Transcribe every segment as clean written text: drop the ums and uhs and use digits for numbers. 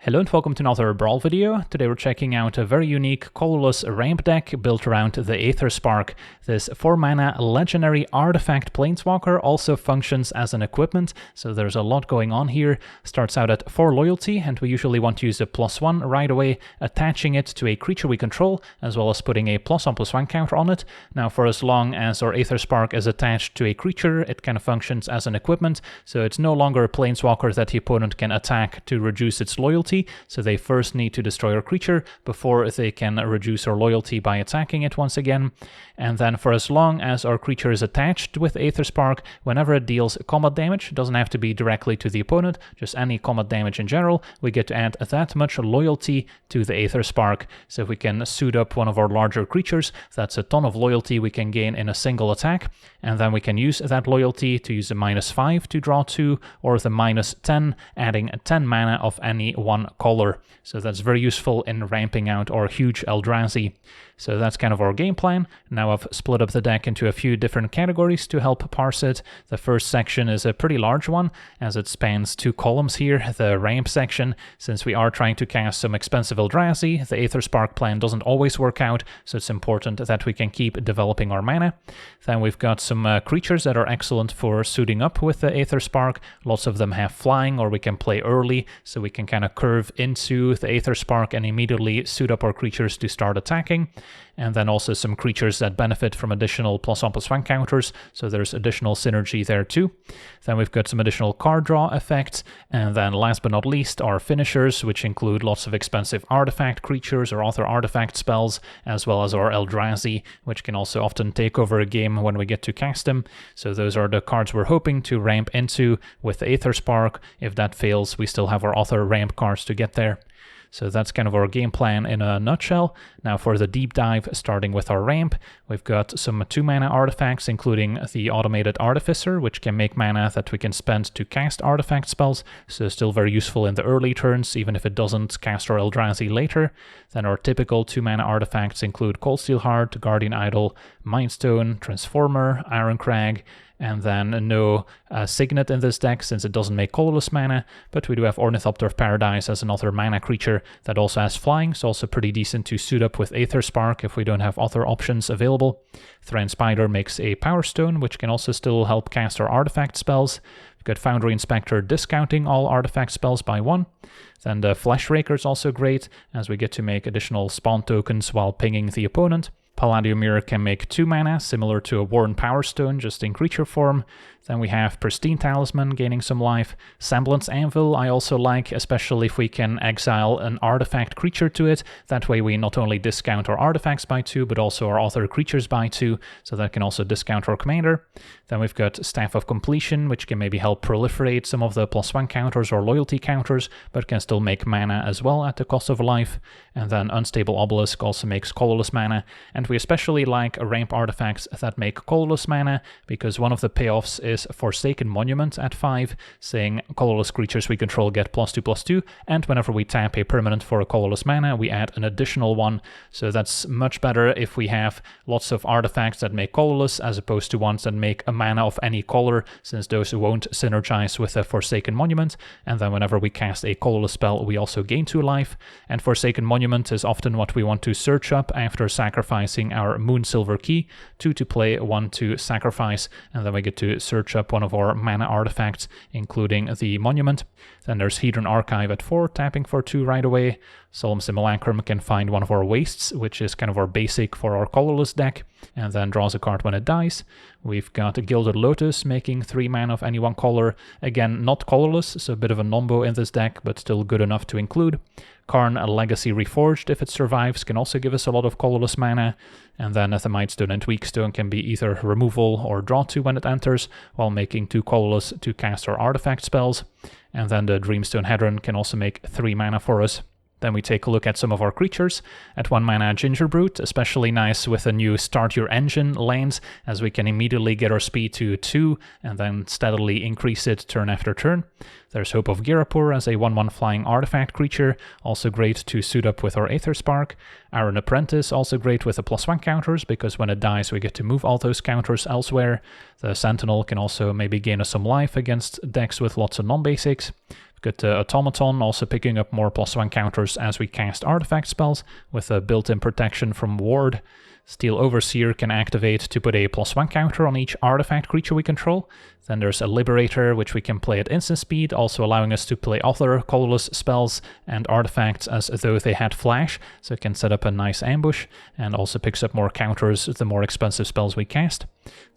Hello and welcome to another Brawl video. Today we're checking out a very unique colorless ramp deck built around the Aetherspark. This 4-mana legendary artifact planeswalker also functions as an equipment, so there's a lot going on here. Starts out at 4 loyalty, and we usually want to use a +1 right away, attaching it to a creature we control, as well as putting a +1/+1 counter on it. Now for as long as our Aetherspark is attached to a creature, it kind of functions as an equipment, so it's no longer a planeswalker that the opponent can attack to reduce its loyalty. So they first need to destroy our creature before they can reduce our loyalty by attacking it once again. And then for as long as our creature is attached with Aetherspark, whenever it deals combat damage, it doesn't have to be directly to the opponent, just any combat damage in general, we get to add that much loyalty to the Aetherspark. So if we can suit up one of our larger creatures, that's a ton of loyalty we can gain in a single attack, and then we can use that loyalty to use a -5 to draw 2, or the -10, adding 10 mana of any one color. So that's very useful in ramping out our huge Eldrazi. So that's kind of our game plan. Now I've split up the deck into a few different categories to help parse it. The first section is a pretty large one, as it spans 2 columns here. The ramp section, since we are trying to cast some expensive Eldrazi, the Aetherspark plan doesn't always work out, so it's important that we can keep developing our mana. Then we've got some creatures that are excellent for suiting up with the Aetherspark. Lots of them have flying, or we can play early, so we can kind of curve into the Aetherspark and immediately suit up our creatures to start attacking. And then also some creatures that benefit from additional +1/+1 counters, so there's additional synergy there too. Then we've got some additional card draw effects, and then last but not least our finishers, which include lots of expensive artifact creatures or other artifact spells, as well as our Eldrazi, which can also often take over a game when we get to cast them. So those are the cards we're hoping to ramp into with the Aetherspark. If that fails, we still have our other ramp cards to get there. So that's kind of our game plan in a nutshell. Now for the deep dive, starting with our ramp, we've got some 2-mana artifacts, including the Automated Artificer, which can make mana that we can spend to cast artifact spells, so still very useful in the early turns, even if it doesn't cast our Eldrazi later. Then our typical 2-mana artifacts include Cold Steel Heart, Guardian Idol, Mindstone, Transformer, Iron Crag, and then no Signet in this deck since it doesn't make colorless mana, but we do have Ornithopter of Paradise as another mana creature that also has flying, so also pretty decent to suit up with Aetherspark if we don't have other options available. Thran Spider makes a Power Stone, which can also still help cast our artifact spells. We've got Foundry Inspector discounting all artifact spells by 1. Then the Flesh Raker is also great, as we get to make additional spawn tokens while pinging the opponent. Palladium Mirror can make 2 mana, similar to a Worn Power Stone, just in creature form. Then we have Pristine Talisman, gaining some life. Semblance Anvil I also like, especially if we can exile an artifact creature to it. That way we not only discount our artifacts by 2, but also our other creatures by 2, so that can also discount our commander. Then we've got Staff of Completion, which can maybe help proliferate some of the +1 counters or loyalty counters, but can still make mana as well at the cost of life. And then Unstable Obelisk also makes colorless mana, and we especially like ramp artifacts that make colorless mana, because one of the payoffs is Forsaken Monument at 5, saying colorless creatures we control get +2/+2, and whenever we tap a permanent for a colorless mana, we add an additional one. So that's much better if we have lots of artifacts that make colorless, as opposed to ones that make a mana of any color, since those won't synergize with a Forsaken Monument. And then whenever we cast a colorless spell, we also gain 2 life, and Forsaken Monument is often what we want to search up after sacrificing our Moonsilver Key, 2 to play, 1 to sacrifice, and then we get to search up one of our mana artifacts, including the Monument. Then there's Hedron Archive at 4, tapping for 2 right away. Solemn Simulacrum can find one of our wastes, which is kind of our basic for our colorless deck, and then draws a card when it dies. We've got Gilded Lotus, making 3 mana of any one color. Again, not colorless, so a bit of a nombo in this deck, but still good enough to include. Karn Legacy Reforged, if it survives, can also give us a lot of colorless mana. And then Aethermite Stone and Tweakstone can be either removal or draw 2 when it enters, while making 2 colorless to cast our artifact spells. And then the Dreamstone Hedron can also make 3 mana for us. Then we take a look at some of our creatures. At 1 mana, Gingerbrute, especially nice with a new Start Your Engine lands, as we can immediately get our speed to 2 and then steadily increase it turn after turn. There's Hope of Girapur as a 1/1 flying artifact creature, also great to suit up with our Aetherspark. Iron Apprentice, also great with the +1 counters, because when it dies we get to move all those counters elsewhere. The Sentinel can also maybe gain us some life against decks with lots of non-basics. Got the Automaton also picking up more +1 counters as we cast artifact spells with a built-in protection from Ward. Steel Overseer can activate to put a +1 counter on each artifact creature we control. Then there's a Liberator, which we can play at instant speed, also allowing us to play other colorless spells and artifacts as though they had flash, so it can set up a nice ambush, and also picks up more counters the more expensive spells we cast.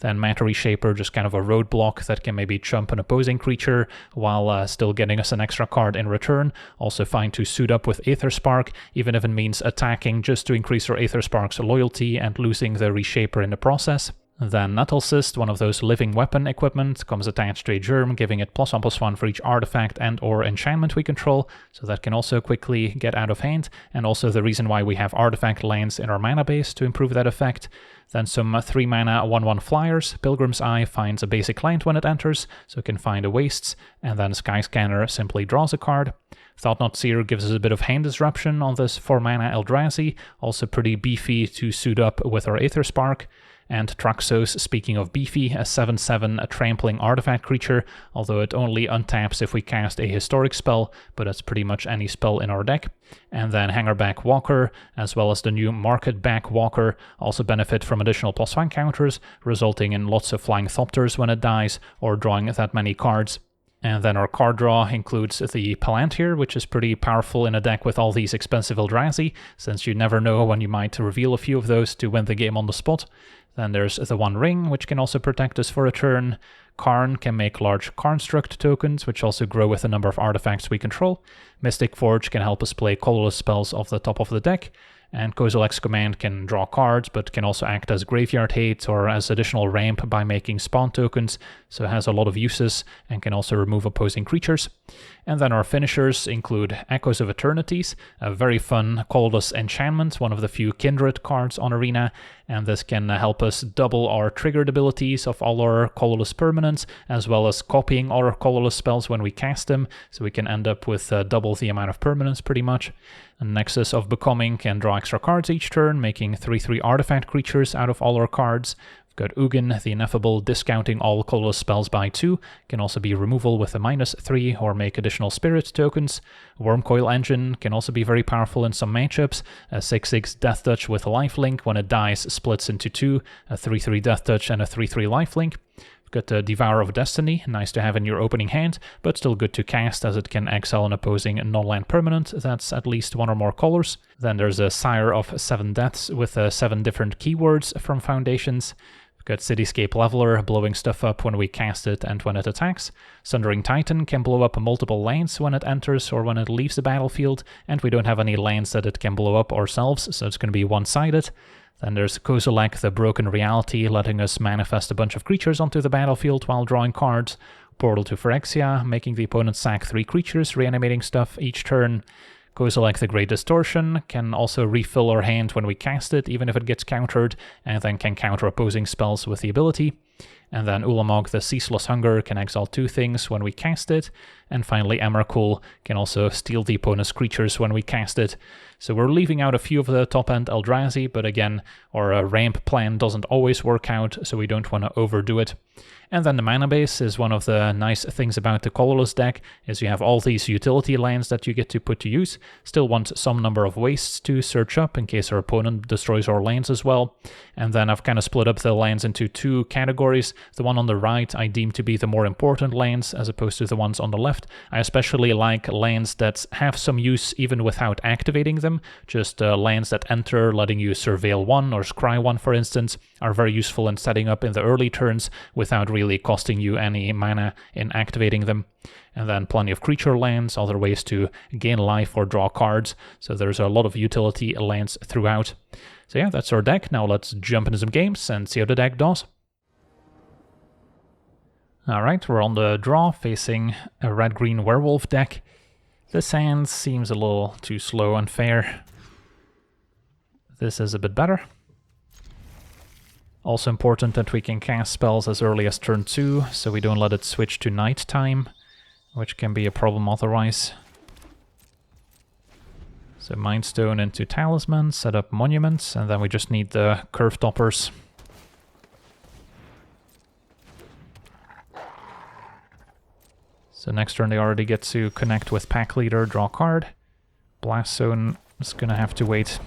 Then Matter Reshaper, just kind of a roadblock that can maybe chump an opposing creature while still getting us an extra card in return. Also fine to suit up with Aetherspark, even if it means attacking just to increase our Aetherspark's loyalty and losing the Reshaper in the process. Then Nuttlecyst, one of those living weapon equipment, comes attached to a germ, giving it +1/+1 for each artifact and or enchantment we control, so that can also quickly get out of hand, and also the reason why we have artifact lands in our mana base to improve that effect. Then some 3 mana 1/1 flyers. Pilgrim's Eye finds a basic land when it enters, so it can find a wastes, and then Skyscanner simply draws a card. Thought-Knot Seer gives us a bit of hand disruption on this 4 mana Eldrazi, also pretty beefy to suit up with our Aetherspark. And Traxos, speaking of beefy, a 7/7 trampling artifact creature, although it only untaps if we cast a historic spell, but that's pretty much any spell in our deck. And then Hangerback Walker, as well as the new Marketback Walker, also benefit from additional +1 counters, resulting in lots of Flying Thopters when it dies, or drawing that many cards. And then our card draw includes the Palantir, which is pretty powerful in a deck with all these expensive Eldrazi, since you never know when you might reveal a few of those to win the game on the spot. Then there's the One Ring, which can also protect us for a turn. Karn can make large Karnstruct tokens, which also grow with the number of artifacts we control. Mystic Forge can help us play colorless spells off the top of the deck. And Kozilek's Command can draw cards, but can also act as Graveyard Hate or as additional ramp by making spawn tokens, so it has a lot of uses and can also remove opposing creatures. And then our finishers include Echoes of Eternities, a very fun colorless enchantment, one of the few Kindred cards on Arena, and this can help us double our triggered abilities of all our colorless permanents, as well as copying our colorless spells when we cast them, so we can end up with double the amount of permanents pretty much. And Nexus of Becoming can draw extra cards each turn, making 3/3 artifact creatures out of all our cards. We've got Ugin, the Ineffable, discounting all colorless spells by 2, can also be removal with a -3 or make additional spirit tokens. Wormcoil Engine can also be very powerful in some matchups. A 6/6 Death Touch with a lifelink, when it dies splits into 2, a 3/3 Death Touch and a 3/3 lifelink. We've got the Devourer of Destiny, nice to have in your opening hand, but still good to cast as it can exile an opposing non-land permanent that's at least 1 or more colors. Then there's a Sire of 7 Deaths with 7 different keywords from Foundations. We've got Cityscape Leveler, blowing stuff up when we cast it and when it attacks. Sundering Titan can blow up multiple lands when it enters or when it leaves the battlefield, and we don't have any lands that it can blow up ourselves, so it's going to be one-sided. Then there's Kozilek, the Broken Reality, letting us manifest a bunch of creatures onto the battlefield while drawing cards. Portal to Phyrexia, making the opponent sack 3 creatures, reanimating stuff each turn. Kozilek, the Great Distortion, can also refill our hand when we cast it, even if it gets countered, and then can counter opposing spells with the ability. And then Ulamog, the Ceaseless Hunger, can exile 2 things when we cast it. And finally, Emrakul can also steal the opponent's creatures when we cast it. So we're leaving out a few of the top-end Eldrazi, but again, our ramp plan doesn't always work out, so we don't want to overdo it. And then the mana base is one of the nice things about the colorless deck, is you have all these utility lands that you get to put to use. Still want some number of wastes to search up in case our opponent destroys our lands as well. And then I've kind of split up the lands into 2 categories. The one on the right I deem to be the more important lands as opposed to the ones on the left. I especially like lands that have some use even without activating them. Just lands that enter, letting you Surveil 1 or Scry 1 for instance, are very useful in setting up in the early turns without really costing you any mana in activating them. And then plenty of creature lands, other ways to gain life or draw cards, so there's a lot of utility lands throughout. So yeah, that's our deck. Now let's jump into some games and see how the deck does. Alright, we're on the draw, facing a red-green werewolf deck. This hand seems a little too slow and fair. This is a bit better. Also important that we can cast spells as early as turn 2, so we don't let it switch to night time, which can be a problem otherwise. So Mind Stone into Talisman, set up Monuments, and then we just need the Curve Toppers. So next turn they already get to connect with Pack Leader, draw a card. Blast Zone is gonna have to wait.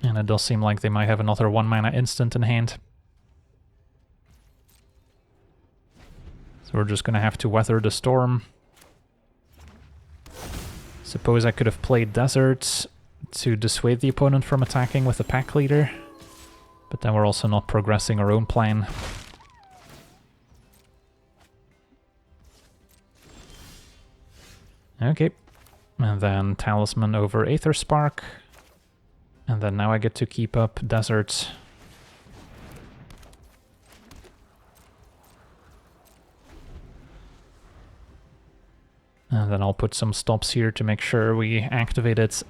And it does seem like they might have another 1 mana instant in hand. So we're just gonna have to weather the storm. Suppose I could have played Desert to dissuade the opponent from attacking with the Pack Leader. But then we're also not progressing our own plan. Okay. And then Talisman over Aetherspark. And then now I get to keep up Desert. And then I'll put some stops here to make sure we activate it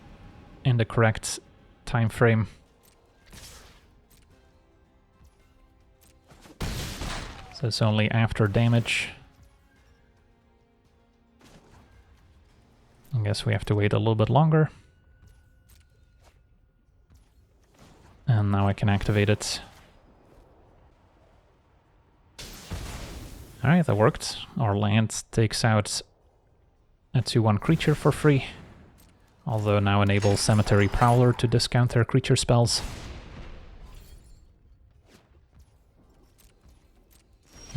in the correct time frame. So it's only after damage. I guess we have to wait a little bit longer. And now I can activate it. Alright, that worked. Our land takes out a 2/1 creature for free. Although now enables Cemetery Prowler to discount their creature spells.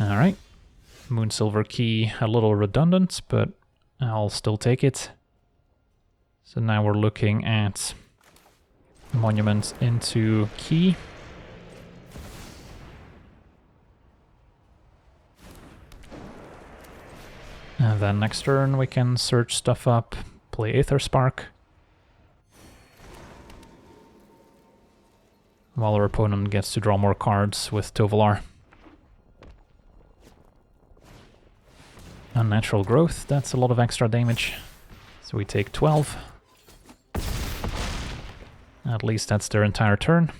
Alright. Moonsilver Key, a little redundant, but I'll still take it. So now we're looking at Monument into Key. And then next turn we can search stuff up, play Aetherspark. While our opponent gets to draw more cards with Tovolar. Unnatural Growth, that's a lot of extra damage. So we take 12. At least that's their entire turn.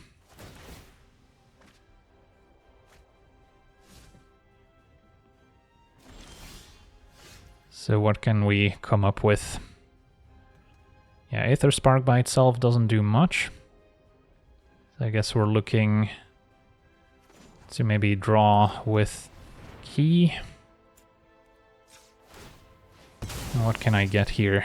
So what can we come up with? Yeah, Aetherspark by itself doesn't do much. So I guess we're looking to maybe draw with Key. What can I get here?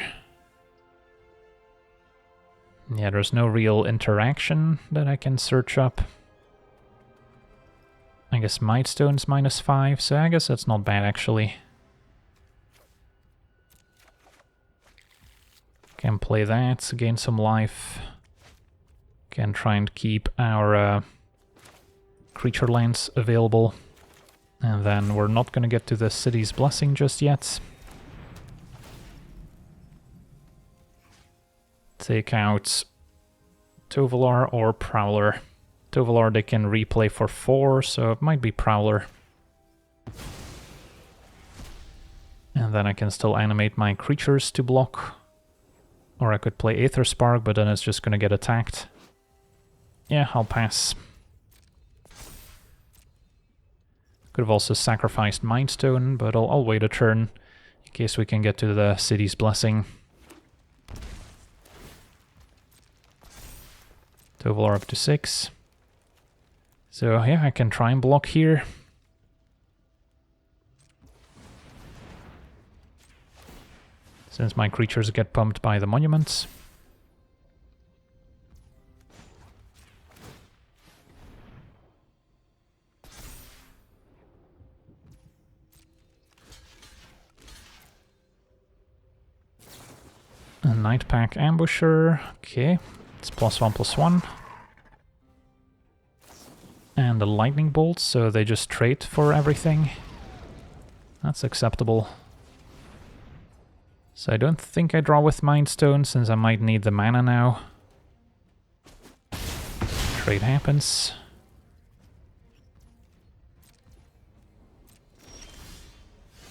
Yeah, there's no real interaction that I can search up. I guess Mightstone's -5, so I guess that's not bad actually. Can play that, gain some life. Can try and keep our creature lands available. And then we're not gonna get to the City's Blessing just yet. Take out Tovolar or Prowler. Tovolar they can replay for 4, so it might be Prowler. And then I can still animate my creatures to block. Or I could play Aetherspark, but then it's just gonna get attacked. Yeah, I'll pass. Could have also sacrificed Mindstone, but I'll wait a turn in case we can get to the City's Blessing. Tovolar up to 6. So yeah, I can try and block here. Since my creatures get pumped by the monuments. A Nightpack Ambusher, okay. It's +1/+1. And a Lightning Bolt, so they just trade for everything. That's acceptable. So I don't think I draw with Mindstone, since I might need the mana now. Trade happens.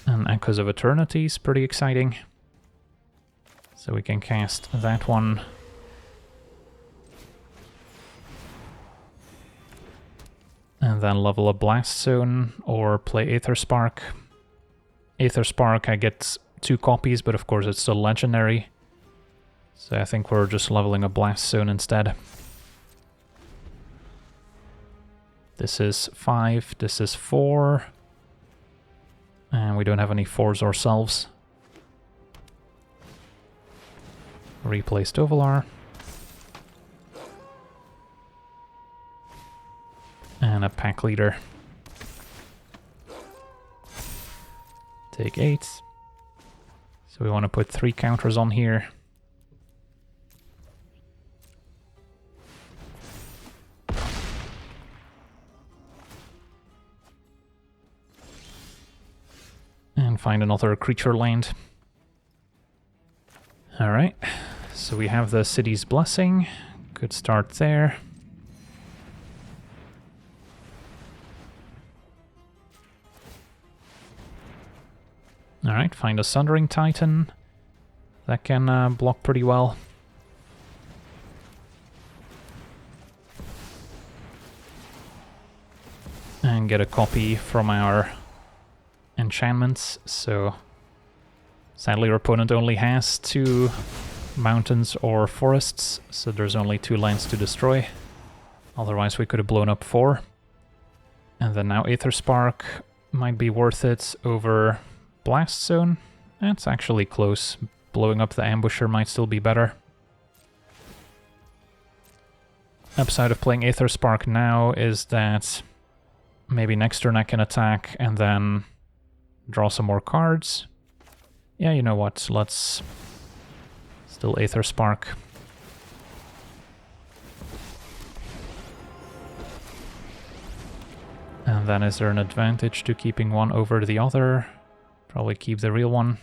And Echoes of Eternity is pretty exciting. So we can cast that one. And then level a Blast Zone or play Aetherspark. Aetherspark, I get 2 copies, but of course it's still legendary. So I think we're just leveling a Blast Zone instead. This is 5, this is 4. we don't have any 4s ourselves. Replace Tovolar. And a pack leader. Take 8. So we want to put 3 counters on here. And find another creature land. Alright, so we have the City's Blessing. Good start there. Alright, find a Sundering Titan. That can block pretty well. And get a copy from our enchantments, so sadly our opponent only has 2 mountains or forests, so there's only 2 lands to destroy. Otherwise we could have blown up 4. And then now Aetherspark might be worth it over Blast Zone. That's actually close. Blowing up the Ambusher might still be better. Upside of playing Aetherspark now is that maybe next turn I can attack and then draw some more cards. Yeah, you know what, let's still Aetherspark. And then is there an advantage to keeping one over the other? Probably keep the real one.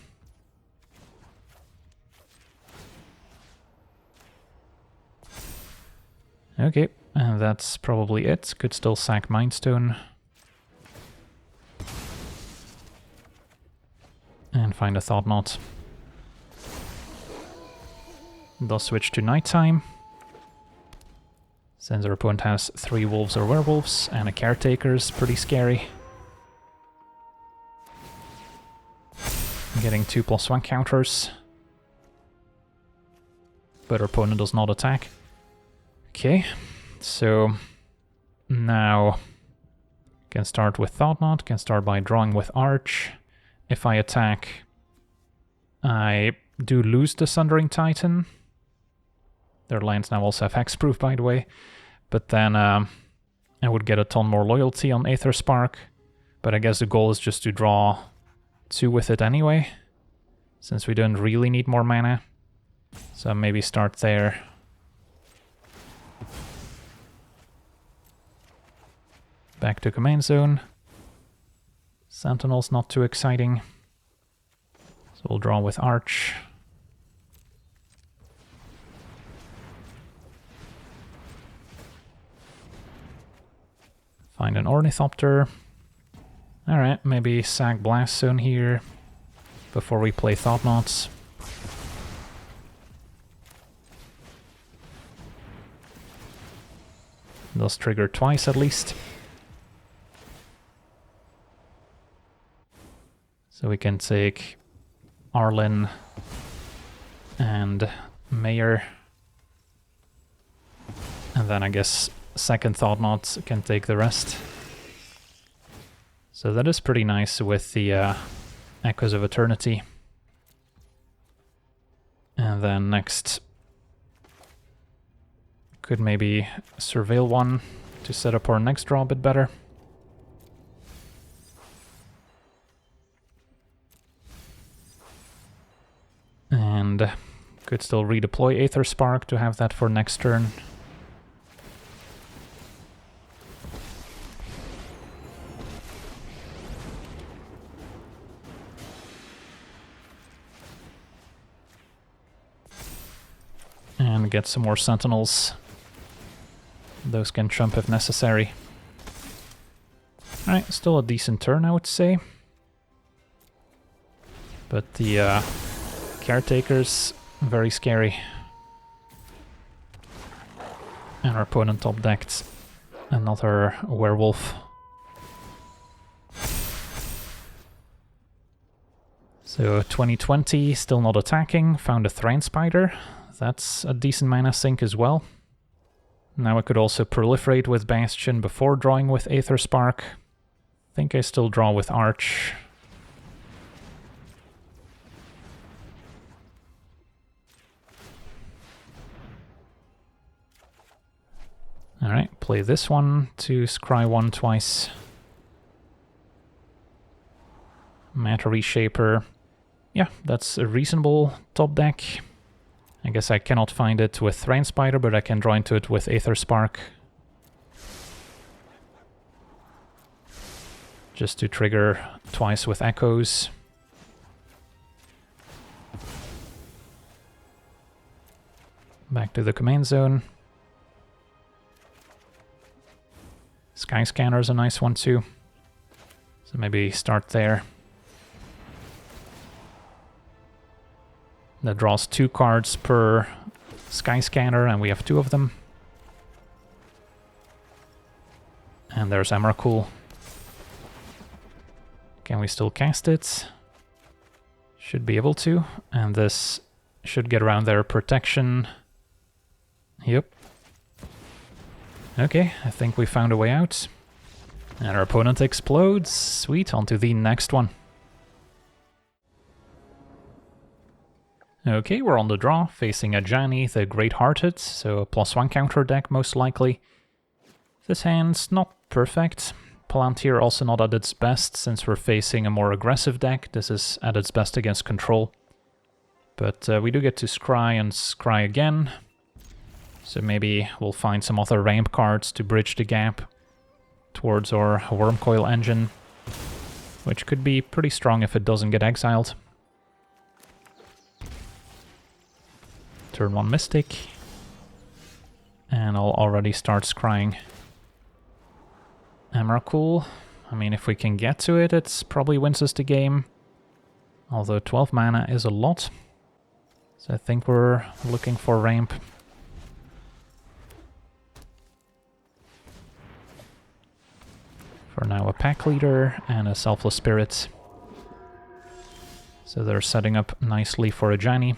Okay, and that's probably it. Could still sack Mindstone. And find a Thought Knot. They'll switch to nighttime. Since our opponent has 3 wolves or werewolves, and a caretaker's pretty scary. Getting 2+1 counters. But our opponent does not attack. Okay, so now can start with Thought Knot, can start by drawing with Arch. If I attack, I do lose the Sundering Titan. Their lands now also have hexproof, by the way. But then I would get a ton more loyalty on Aetherspark. But I guess the goal is just to draw 2 with it anyway, since we don't really need more mana. So maybe start there. Back to command zone. Sentinel's not too exciting. So we'll draw with Arch. Find an Ornithopter. Alright, maybe sack Blast Zone here before we play Thought Knots. Those trigger twice at least. So we can take Arlen and Mayor. And then I guess second Thought Knot can take the rest. So that is pretty nice with the Echoes of Eternity. And then next could maybe Surveil one to set up our next draw a bit better. And could still redeploy Aetherspark to have that for next turn. And get some more Sentinels. Those can trump if necessary. Alright, still a decent turn, I would say. But the Caretaker's very scary. And our opponent top decked another werewolf. So 2020, still not attacking, found a Thran Spider. That's a decent mana sink as well. Now I could also proliferate with Bastion before drawing with Aetherspark. I think I still draw with Arch. Alright, play this one to scry 1 twice. Matter Reshaper. Yeah, that's a reasonable top deck. I guess I cannot find it with Thrain Spider, but I can draw into it with Aetherspark. Just to trigger twice with Echoes. Back to the command zone. Sky Scanner is a nice one too. So maybe start there. That draws 2 cards per Sky Scanner, and we have 2 of them. And there's Emrakul. Can we still cast it? Should be able to. And this should get around their protection. Yep. Okay, I think we found a way out. And our opponent explodes. Sweet, on to the next one. Okay, we're on the draw, facing Ajani, the Greathearted, so a +1 counter deck most likely. This hand's not perfect. Palantir also not at its best, since we're facing a more aggressive deck. This is at its best against control. But we do get to scry and scry again. So maybe we'll find some other ramp cards to bridge the gap towards our Wormcoil engine, which could be pretty strong if it doesn't get exiled. Turn 1 Mystic, and I'll already start scrying. Emrakul, I mean, if we can get to it, it probably wins us the game. Although 12 mana is a lot, so I think we're looking for ramp. For now, a Pack Leader and a Selfless Spirit. So they're setting up nicely for Ajani.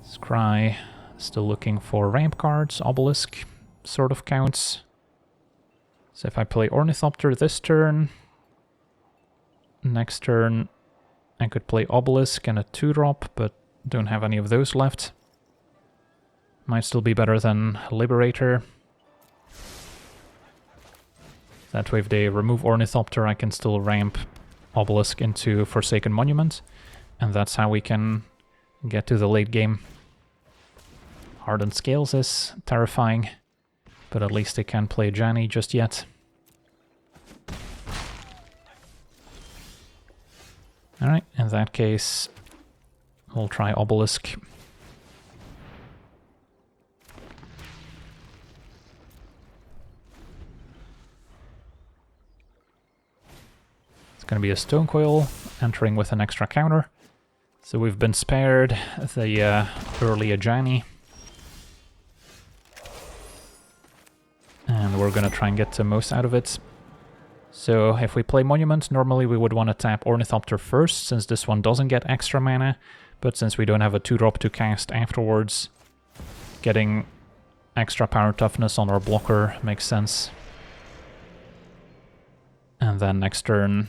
Scry, still looking for ramp cards. Obelisk sort of counts. So if I play Ornithopter this turn, next turn I could play Obelisk and a 2-drop, but don't have any of those left. Might still be better than Liberator. That way if they remove Ornithopter, I can still ramp Obelisk into Forsaken Monument, and that's how we can get to the late game. Hardened Scales is terrifying, but at least they can't play Ajani just yet. Alright, in that case, we'll try Obelisk. It's going to be a Stonecoil, entering with an extra counter. So we've been spared the early Ajani. And we're going to try and get the most out of it. So if we play Monument, normally we would want to tap Ornithopter first, since this one doesn't get extra mana. But since we don't have a 2-drop to cast afterwards, getting extra power toughness on our blocker makes sense. And then next turn,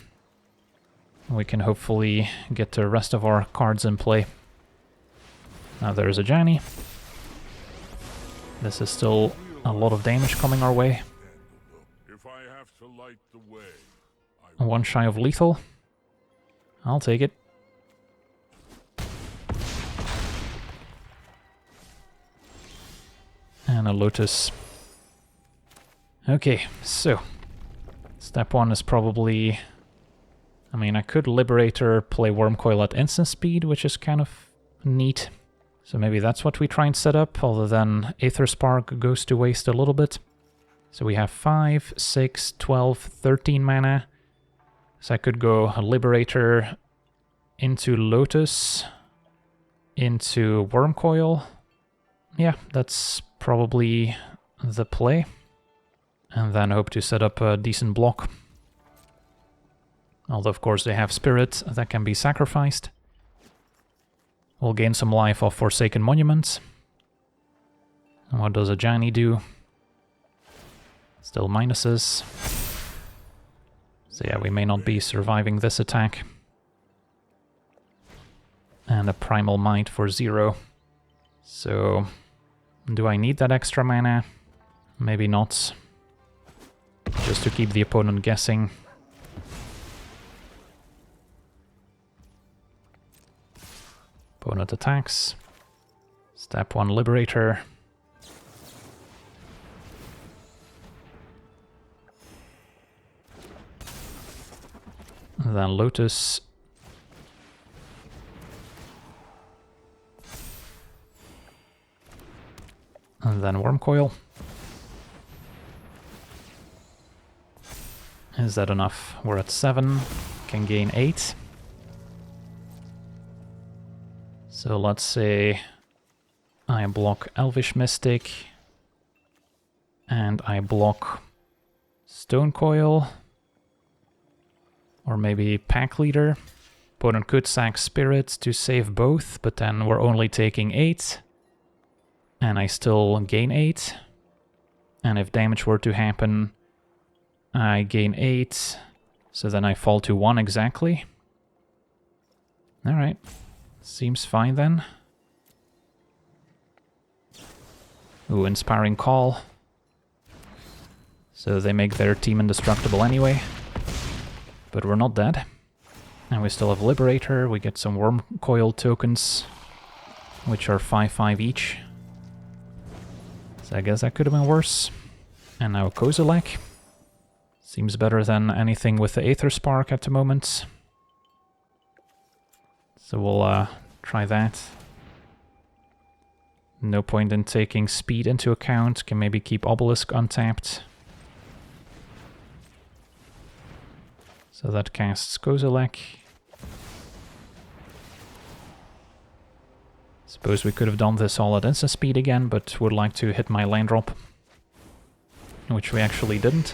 we can hopefully get the rest of our cards in play. Now there's Ajani. This is still a lot of damage coming our way. One shy of lethal. I'll take it. And a Lotus. Okay, so step 1 is probably... I mean, I could Liberator, play Wormcoil at instant speed, which is kind of neat. So maybe that's what we try and set up, although then Aetherspark goes to waste a little bit. So we have 5, 6, 12, 13 mana. So I could go a Liberator into Lotus, into Wormcoil. Yeah, that's probably the play. And then hope to set up a decent block. Although, of course, they have Spirit that can be sacrificed. We'll gain some life off Forsaken Monuments. And what does Ajani do? Still minuses. So yeah, we may not be surviving this attack. And a Primal Might for 0. So, do I need that extra mana? Maybe not. Just to keep the opponent guessing. Opponent attacks. Step 1 Liberator. Then Lotus. And then Wormcoil. Is that enough? We're at 7. Can gain 8. So let's say I block Elvish Mystic. And I block Stonecoil. Or maybe Pack Leader. Opponent could sack Spirits to save both, but then we're only taking 8. And I still gain 8. And if damage were to happen, I gain 8. So then I fall to 1 exactly. Alright. Seems fine then. Ooh, Inspiring Call. So they make their team indestructible anyway. But we're not dead. And we still have Liberator. We get some Wormcoil tokens, which are 5/5 each. So I guess that could have been worse. And now Kozilek. Seems better than anything with the Aetherspark at the moment. So we'll try that. No point in taking speed into account. Can maybe keep Obelisk untapped. So that casts Kozilek. Suppose we could have done this all at instant speed again, but would like to hit my land drop. Which we actually didn't.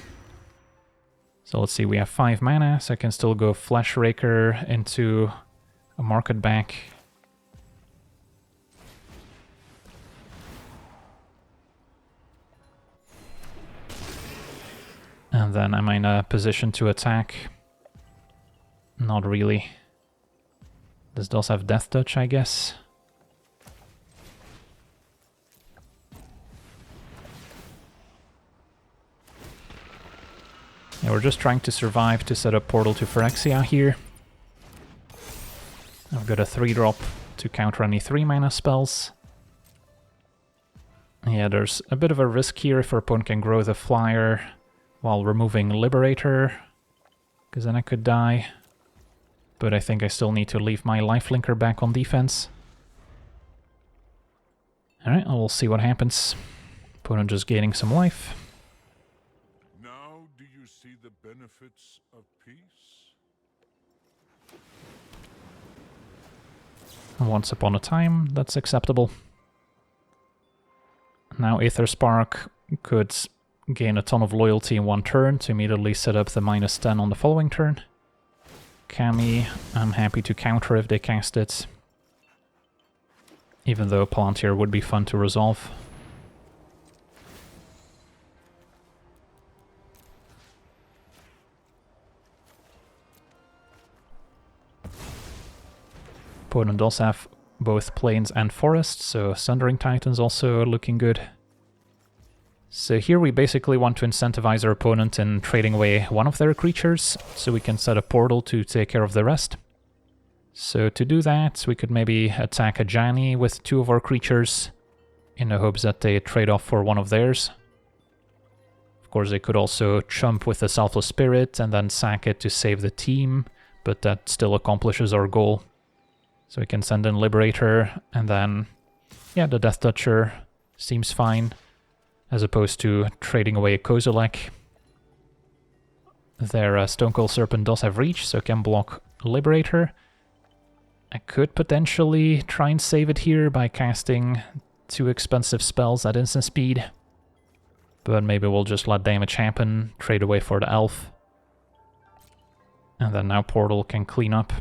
So let's see, we have 5 mana, so I can still go Flesh Raker into a Market back. And then am I in a position to attack? Not really. This does have Death Touch, I guess. Yeah, we're just trying to survive to set up Portal to Phyrexia here. I've got a 3-drop to counter any 3-mana spells. Yeah, there's a bit of a risk here if our opponent can grow the Flyer while removing Liberator, because then I could die. But I think I still need to leave my Lifelinker back on defense. Alright, we'll see what happens. Opponent just gaining some life. Now do you see the benefits of peace? Once upon a time, that's acceptable. Now Aetherspark could gain a ton of loyalty in one turn to immediately set up the -10 on the following turn. Kami, I'm happy to counter if they cast it. Even though Palantir would be fun to resolve. Opponent does have both plains and forests, so Sundering Titan's also looking good. So here we basically want to incentivize our opponent in trading away one of their creatures, so we can set a portal to take care of the rest. So to do that, we could maybe attack Ajani with 2 of our creatures, in the hopes that they trade off for one of theirs. Of course, they could also chump with the Selfless Spirit and then sack it to save the team, but that still accomplishes our goal. So we can send in Liberator, and then, yeah, the Death Toucher seems fine, as opposed to trading away a Kozilek. Their Stonecoil Serpent does have reach, so it can block Liberator. I could potentially try and save it here by casting 2 expensive spells at instant speed. But maybe we'll just let damage happen, trade away for the Elf. And then now Portal can clean up.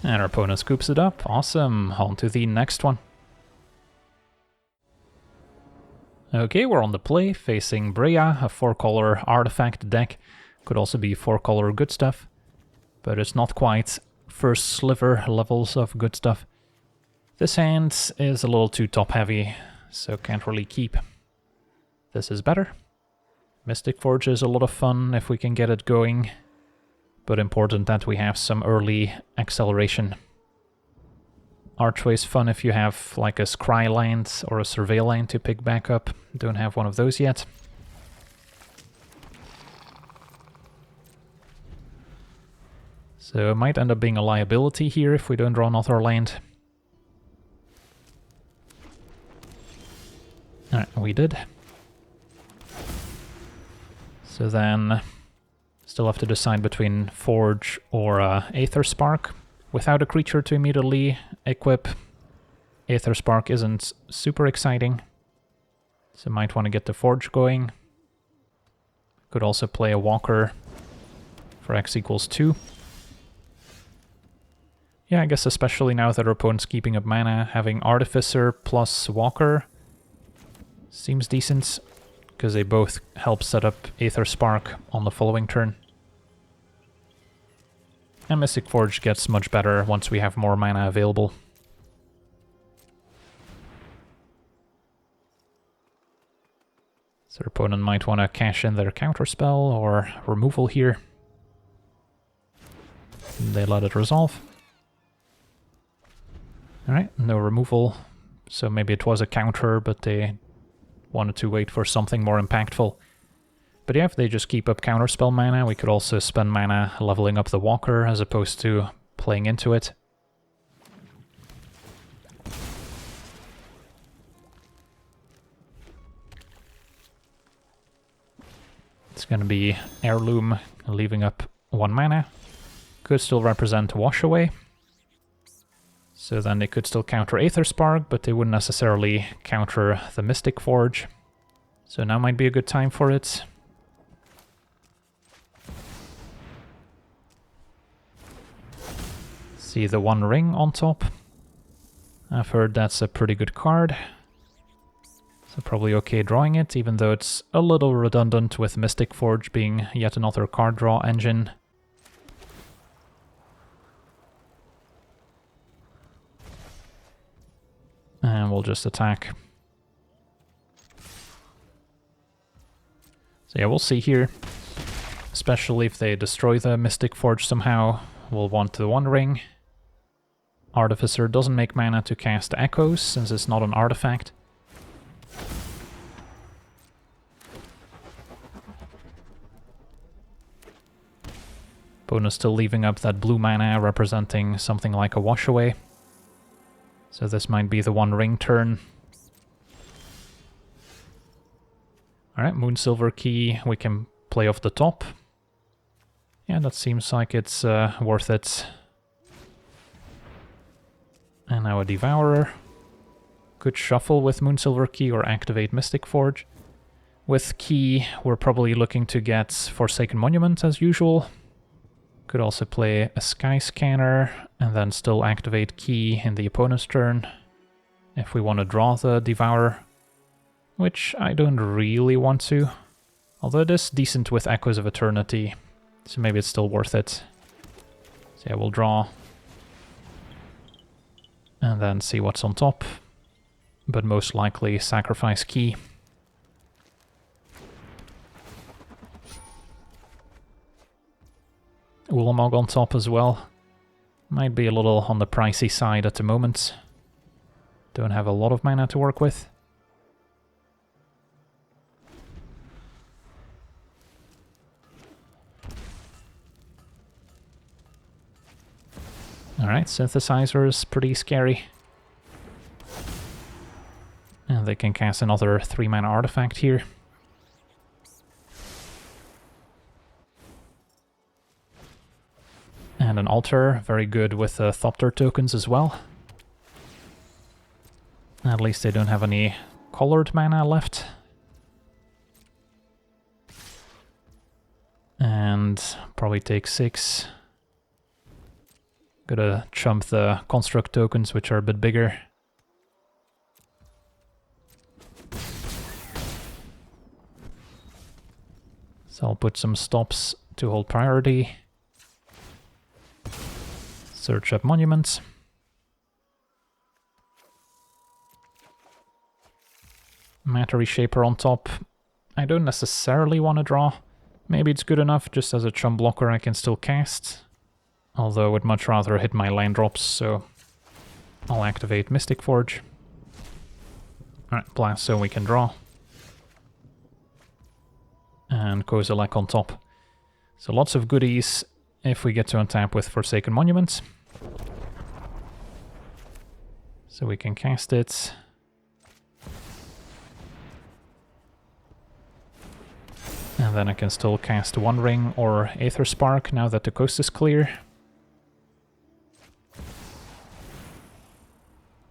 And our opponent scoops it up. Awesome. On to the next one. Okay, we're on the play, facing Breya, a 4-color artifact deck. Could also be 4-color good stuff, but it's not quite first sliver levels of good stuff. This hand is a little too top-heavy, so can't really keep. This is better. Mystic Forge is a lot of fun if we can get it going, but important that we have some early acceleration. Archway's fun if you have like a Scry land or a Survey land to pick back up. Don't have one of those yet. So it might end up being a liability here if we don't draw another land. Alright, we did. So then, still have to decide between Forge or Aetherspark. Without a creature to immediately equip, Aetherspark isn't super exciting. So might want to get the Forge going. Could also play a Walker for X equals 2. Yeah, I guess especially now that our opponent's keeping up mana, having Artificer plus Walker seems decent, because they both help set up Aetherspark on the following turn. And Mystic Forge gets much better once we have more mana available. So our opponent might want to cash in their counterspell or removal here. They let it resolve. Alright, no removal. So maybe it was a counter, but they wanted to wait for something more impactful. But yeah, if they just keep up counterspell mana, we could also spend mana leveling up the Walker as opposed to playing into it. It's going to be Heirloom, leaving up 1 mana. Could still represent Wash Away. So then they could still counter Aetherspark, but they wouldn't necessarily counter the Mystic Forge. So now might be a good time for it. See the One Ring on top. I've heard that's a pretty good card. So probably okay drawing it, even though it's a little redundant with Mystic Forge being yet another card draw engine. And we'll just attack. So yeah, we'll see here. Especially if they destroy the Mystic Forge somehow, we'll want the One Ring. Artificer doesn't make mana to cast Echoes, since it's not an artifact. Opponent's still leaving up that blue mana, representing something like a Wash Away. So this might be the One Ring turn. Alright, Moonsilver Key, we can play off the top. Yeah, that seems like it's worth it. And now a Devourer. Could shuffle with Moonsilver Key or activate Mystic Forge. With Key, we're probably looking to get Forsaken Monument as usual. Could also play a Sky Scanner and then still activate Key in the opponent's turn if we want to draw the Devourer, which I don't really want to, although it is decent with Echoes of Eternity, so maybe it's still worth it. So yeah, we'll draw and then see what's on top, but most likely sacrifice Key. Ulamog on top as well. Might be a little on the pricey side at the moment. Don't have a lot of mana to work with. Alright, Synthesizer is pretty scary. And they can cast another 3-mana artifact here. And an Altar, very good with Thopter tokens as well. At least they don't have any colored mana left. And probably take 6. Gotta chump the Construct tokens, which are a bit bigger. So I'll put some stops to hold priority. Search up monuments. Matter Reshaper on top. I don't necessarily want to draw. Maybe it's good enough, just as a chum blocker I can still cast. Although I would much rather hit my land drops, so I'll activate Mystic Forge. Alright, Blast so we can draw. And Kozilek on top. So lots of goodies if we get to untap with Forsaken Monuments. So we can cast it. And then I can still cast One Ring or Aetherspark now that the coast is clear.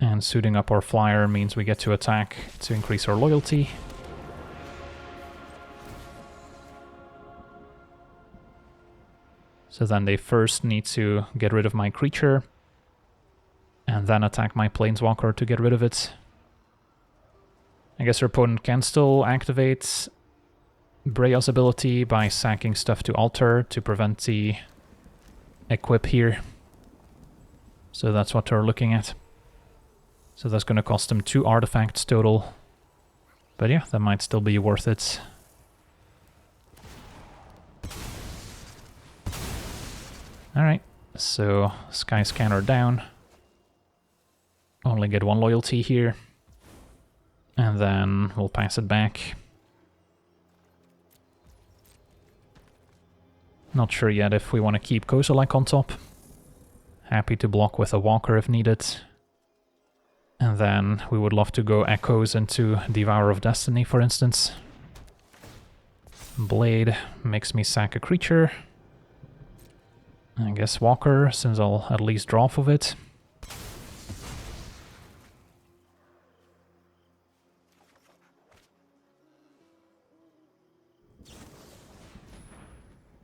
And suiting up our flyer means we get to attack to increase our loyalty. So then they first need to get rid of my creature, and then attack my planeswalker to get rid of it. I guess our opponent can still activate Breya's ability by sacking stuff to altar to prevent the equip here. So that's what they're looking at. So that's going to cost them 2 artifacts total. But yeah, that might still be worth it. Alright, so Sky Scanner down. Only get 1 loyalty here. And then we'll pass it back. Not sure yet if we want to keep Kozilek on top. Happy to block with a Walker if needed. And then we would love to go Echoes into Devourer of Destiny, for instance. Blade makes me sack a creature. I guess Walker, since I'll at least draw off of it.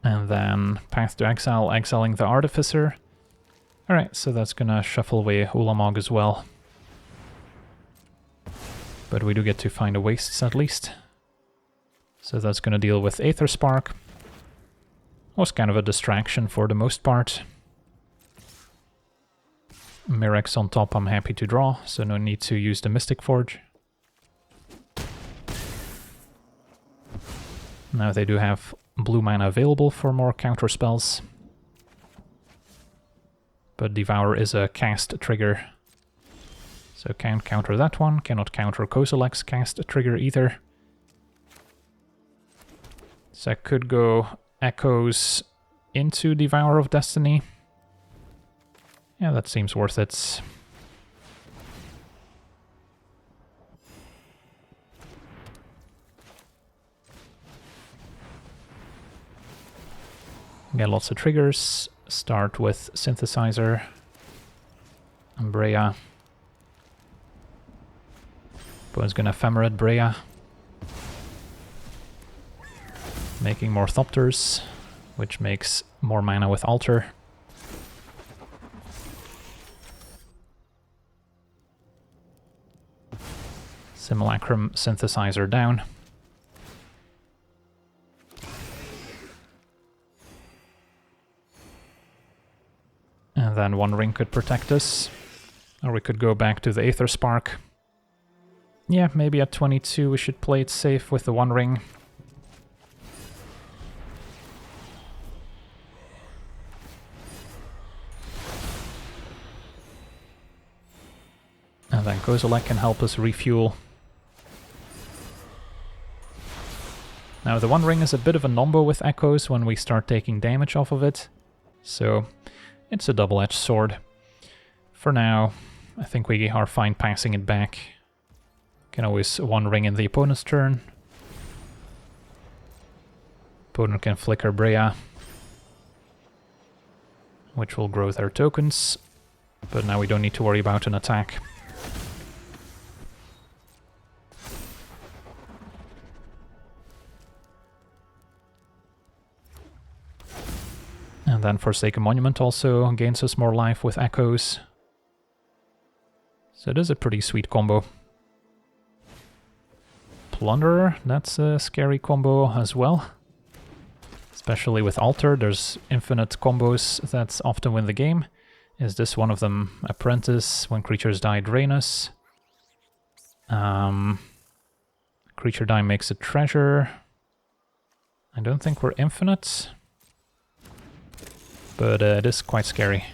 And then Path to Exile, exiling the Artificer. Alright, so that's gonna shuffle away Ulamog as well. But we do get to find a Wastes at least. So that's gonna deal with Aetherspark. Was kind of a distraction for the most part. Mirrex on top I'm happy to draw, so no need to use the Mystic Forge. Now they do have blue mana available for more counter spells. But Devour is a cast trigger. So can't counter that one, cannot counter Kozilek's cast trigger either. So I could go Echoes into Devourer of Destiny. Yeah, that seems worth it. Get lots of triggers. Start with Synthesizer. And Breya. Opponent's gonna Ephemerate Breya. Making more Thopters, which makes more mana with Altar. Simulacrum Synthesizer down. And then One Ring could protect us. Or we could go back to the Aetherspark. Yeah, maybe at 22 we should play it safe with the One Ring. And then Kozilek can help us refuel. Now the One Ring is a bit of a nombo with Echoes when we start taking damage off of it. So it's a double-edged sword. For now, I think we are fine passing it back. Can always One Ring in the opponent's turn. Opponent can flicker Breya, which will grow their tokens. But now we don't need to worry about an attack. And then Forsaken Monument also gains us more life with Echoes. So it is a pretty sweet combo. Plunderer, that's a scary combo as well. Especially with Alter, there's infinite combos that often win the game. Is this one of them? Apprentice, when creatures die, drain us. Creature die makes a treasure. I don't think we're infinite, but it is quite scary.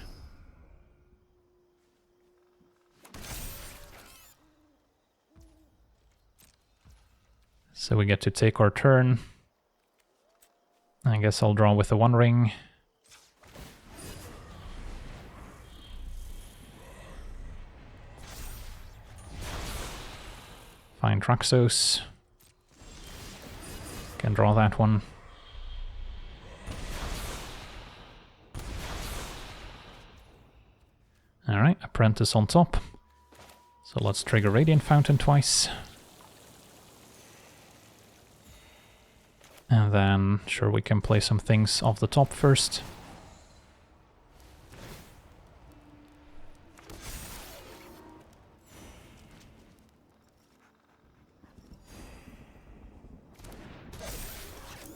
So we get to take our turn. I guess I'll draw with the One Ring. Find Traxos. Can draw that one. Alright, Apprentice on top. So let's trigger Radiant Fountain twice. And then, sure, we can play some things off the top first.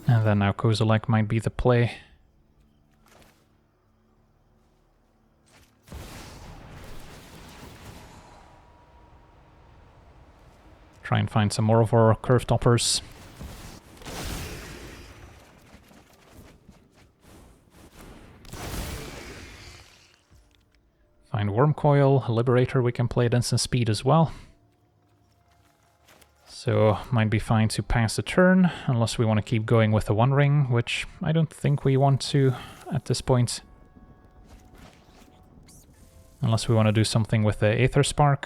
And then now Kozilek might be the play. Try and find some more of our curve toppers. Find Wormcoil, Liberator, we can play at instant speed as well. So might be fine to pass a turn, unless we want to keep going with the One Ring, which I don't think we want to at this point. Unless we want to do something with the Aetherspark.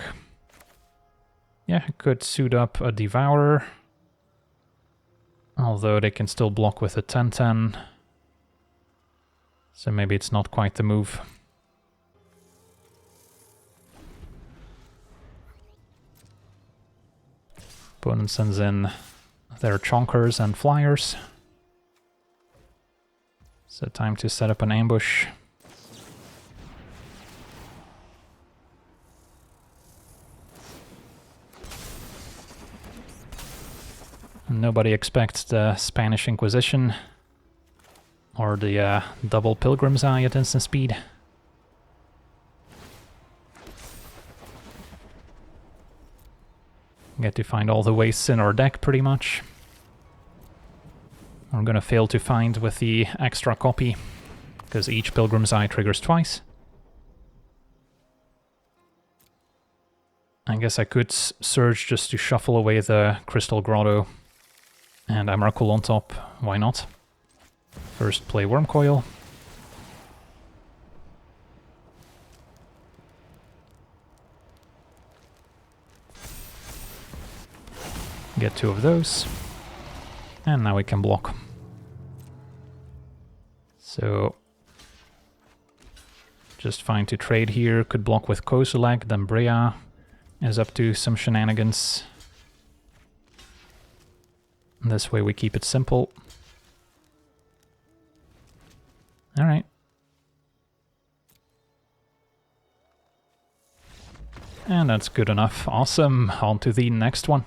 Yeah, I could suit up a Devourer. Although they can still block with a 10-10. So maybe it's not quite the move. Opponent sends in their Chonkers and Flyers. So time to set up an ambush. Nobody expects the Spanish Inquisition or the double Pilgrim's Eye at instant speed. Get to find all the wastes in our deck, pretty much. We're gonna fail to find with the extra copy, because each Pilgrim's Eye triggers twice. I guess I could Surge just to shuffle away the Crystal Grotto. And Emrakul on top, why not? First play Wormcoil. Get two of those. And now we can block. So just fine to trade here. Could block with Kozilek, then Breya is up to some shenanigans. This way we keep it simple. Alright. And that's good enough. Awesome. On to the next one.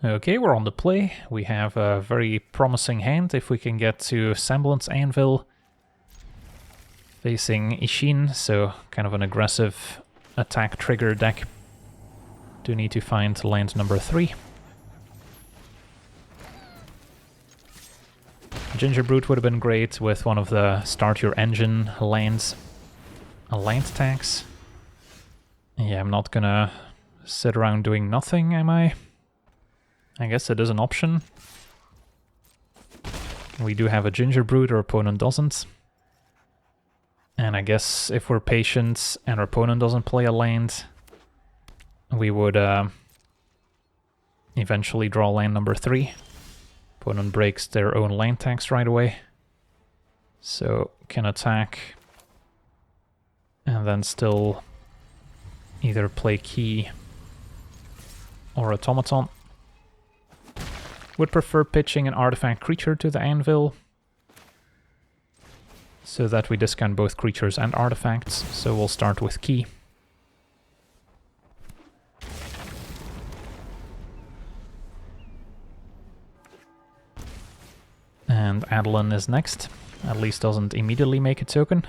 Okay, we're on the play. We have a very promising hand if we can get to Semblance Anvil. Facing Isshin, so kind of an aggressive attack trigger deck. Do need to find land number 3. Gingerbrute would have been great with one of the Start Your Engine lands. A land tax. Yeah, I'm not gonna sit around doing nothing, am I? I guess it is an option. We do have a Gingerbrute, our opponent doesn't. And I guess if we're patient and our opponent doesn't play a land, we would eventually draw land number 3. Opponent breaks their own land tax right away. So can attack and then still either play Key or Automaton. Would prefer pitching an artifact creature to the anvil so that we discount both creatures and artifacts. So we'll start with Key. And Adeline is next. At least doesn't immediately make a token.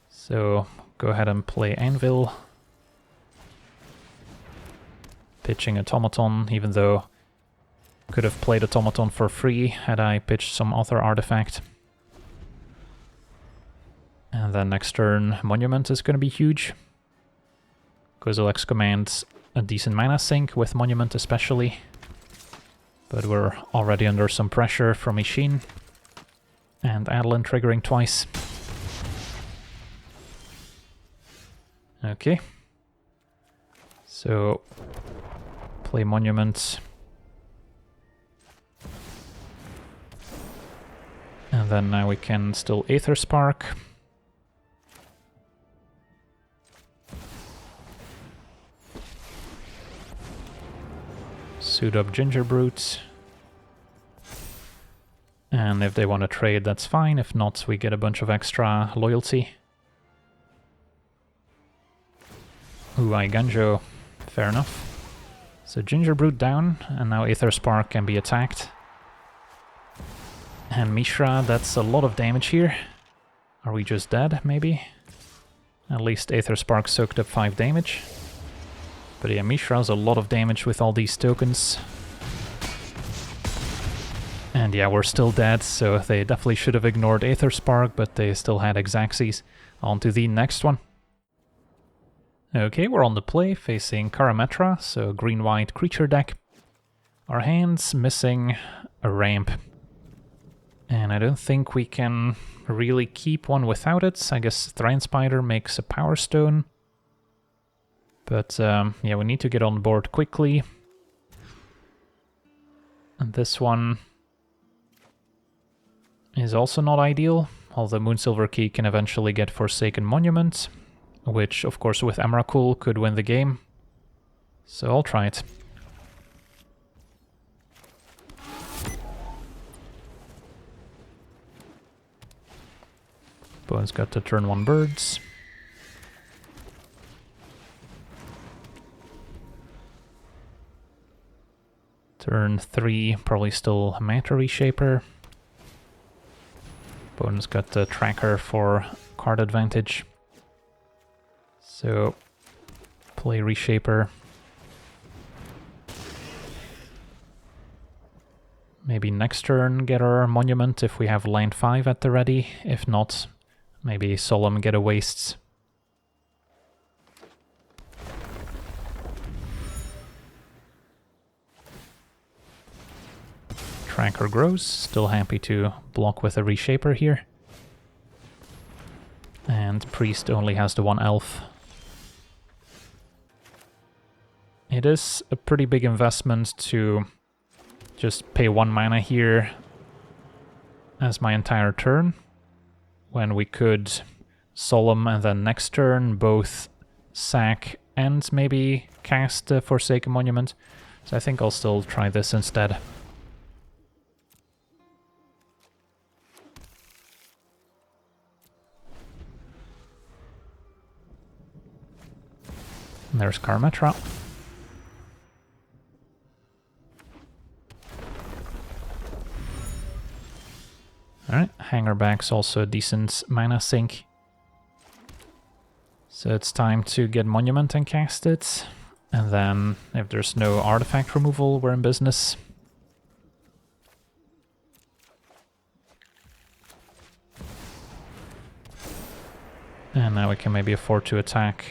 So go ahead and play Anvil. Pitching Automaton, even though could have played Automaton for free had I pitched some other artifact. And then next turn, Monument is going to be huge. Kozilek's commands a decent mana sink with Monument especially. But we're already under some pressure from Isshin. And Adeline triggering twice. Okay. So play Monument. And then now we can still Aetherspark. Suit up Gingerbrute. And if they want to trade, that's fine. If not, we get a bunch of extra loyalty. Ooh, Ganjo. Fair enough. So Gingerbrute down, and now Aetherspark can be attacked. And Mishra, that's a lot of damage here. Are we just dead, maybe? At least Aetherspark soaked up 5 damage. But yeah, Mishra's a lot of damage with all these tokens. And yeah, we're still dead, so they definitely should have ignored Aetherspark, but they still had Exaxes. On to the next one. Okay, we're on the play, facing Karametra, so green-white creature deck. Our hand's missing a ramp. And I don't think we can really keep one without it. I guess Thran Spider makes a Power Stone. But yeah, we need to get on board quickly. And this one is also not ideal, although Moonsilver Key can eventually get Forsaken Monument, which of course with Emrakul could win the game. So I'll try it. Opponent's got the turn 1 birds. Turn 3, probably still Matter Reshaper. Opponent's got the tracker for card advantage. So, play Reshaper. Maybe next turn get our Monument if we have land 5 at the ready. If not, maybe Solemn get a Wastes. Tracker grows, still happy to block with a Reshaper here. And Priest only has the 1 elf. It is a pretty big investment to just pay 1 mana here as my entire turn, when we could Solemn and then next turn both sack and maybe cast the Forsaken Monument. So I think I'll still try this instead. And there's Karametra. Alright, Hangerback's also a decent mana sink. So it's time to get Monument and cast it. And then, if there's no artifact removal, we're in business. And now we can maybe afford to attack.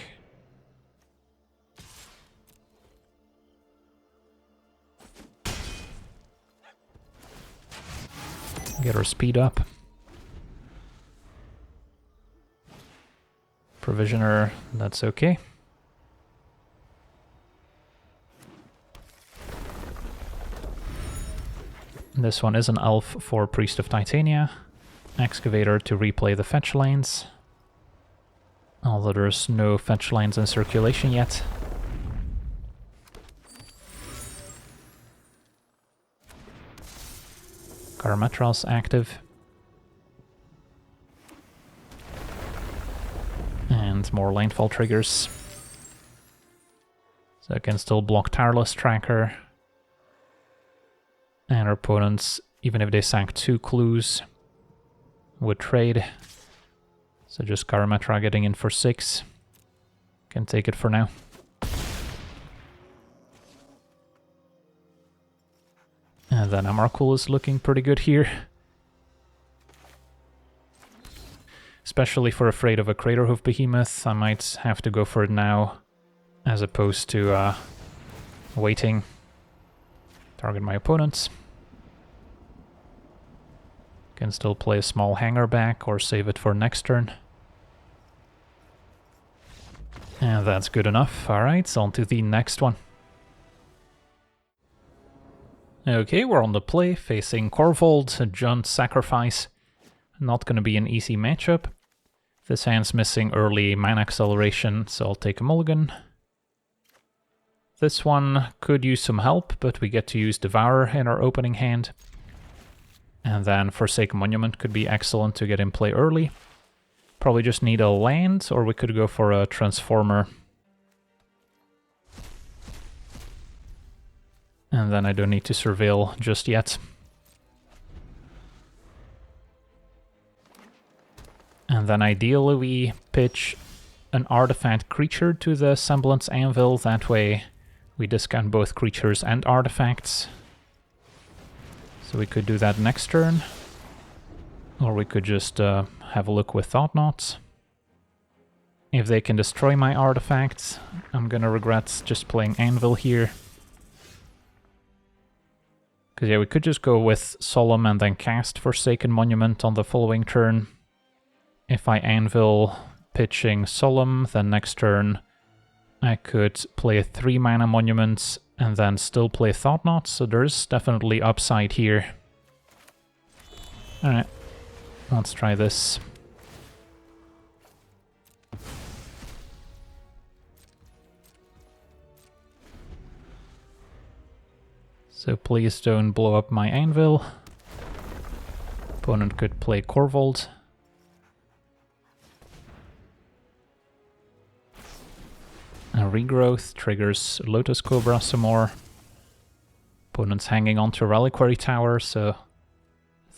Get our speed up. Provisioner, that's okay. This one is an elf for Priest of Titania. Excavator to replay the fetch lands. Although there's no fetch lands in circulation yet. Karametra's active. And more landfall triggers. So I can still block Tireless Tracker. And our opponent's even if they sack 2 clues, would trade. So just Karametra getting in for 6. Can take it for now. And then Amarkul is looking pretty good here. Especially for Afraid of a Craterhoof Behemoth, I might have to go for it now, as opposed to waiting. Target my opponents. Can still play a small hanger back or save it for next turn. And that's good enough. Alright, so on to the next one. Okay, we're on the play, facing Korvold, a Junt Sacrifice. Not going to be an easy matchup. This hand's missing early mana acceleration, so I'll take a mulligan. This one could use some help, but we get to use Devour in our opening hand. And then Forsaken Monument could be excellent to get in play early. Probably just need a land, or we could go for a Transformer. And then I don't need to surveil just yet. And then ideally we pitch an artifact creature to the Semblance Anvil, that way we discount both creatures and artifacts. So we could do that next turn. Or we could just have a look with Thought-Knots. If they can destroy my artifacts, I'm gonna regret just playing Anvil here. Because yeah, we could just go with Solemn and then cast Forsaken Monument on the following turn. If I Anvil pitching Solemn, then next turn I could play a 3 mana Monument and then still play Thought-Knot, so there's definitely upside here. Alright, let's try this. So please don't blow up my Anvil. Opponent could play Korvold. A Regrowth triggers Lotus Cobra some more. Opponent's hanging on to Reliquary Tower, so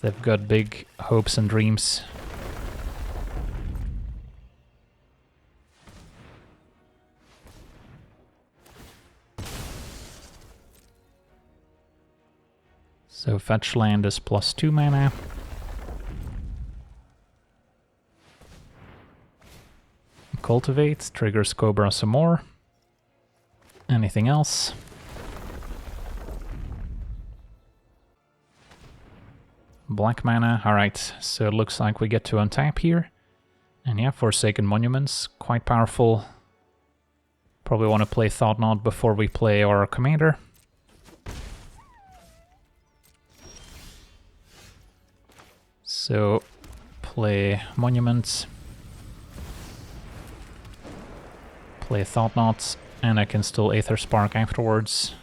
they've got big hopes and dreams. So fetch land is +2 mana. Cultivate triggers Cobra some more. Anything else? Black mana, alright, so it looks like we get to untap here. And yeah, Forsaken Monuments, quite powerful. Probably want to play Thought-Knot before we play our commander. So, play Monuments. Play Thought-Knot, and I can still Aetherspark afterwards.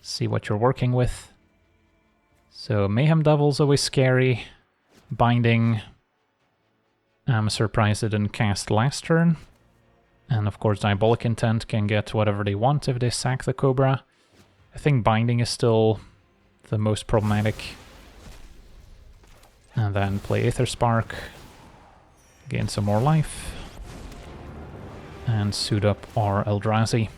See what you're working with. So Mayhem Devil's always scary. Binding. I'm surprised it didn't cast last turn. And of course Diabolic Intent can get whatever they want if they sack the Cobra. I think Binding is still the most problematic. And then play Aetherspark. Gain some more life. And suit up our Eldrazi.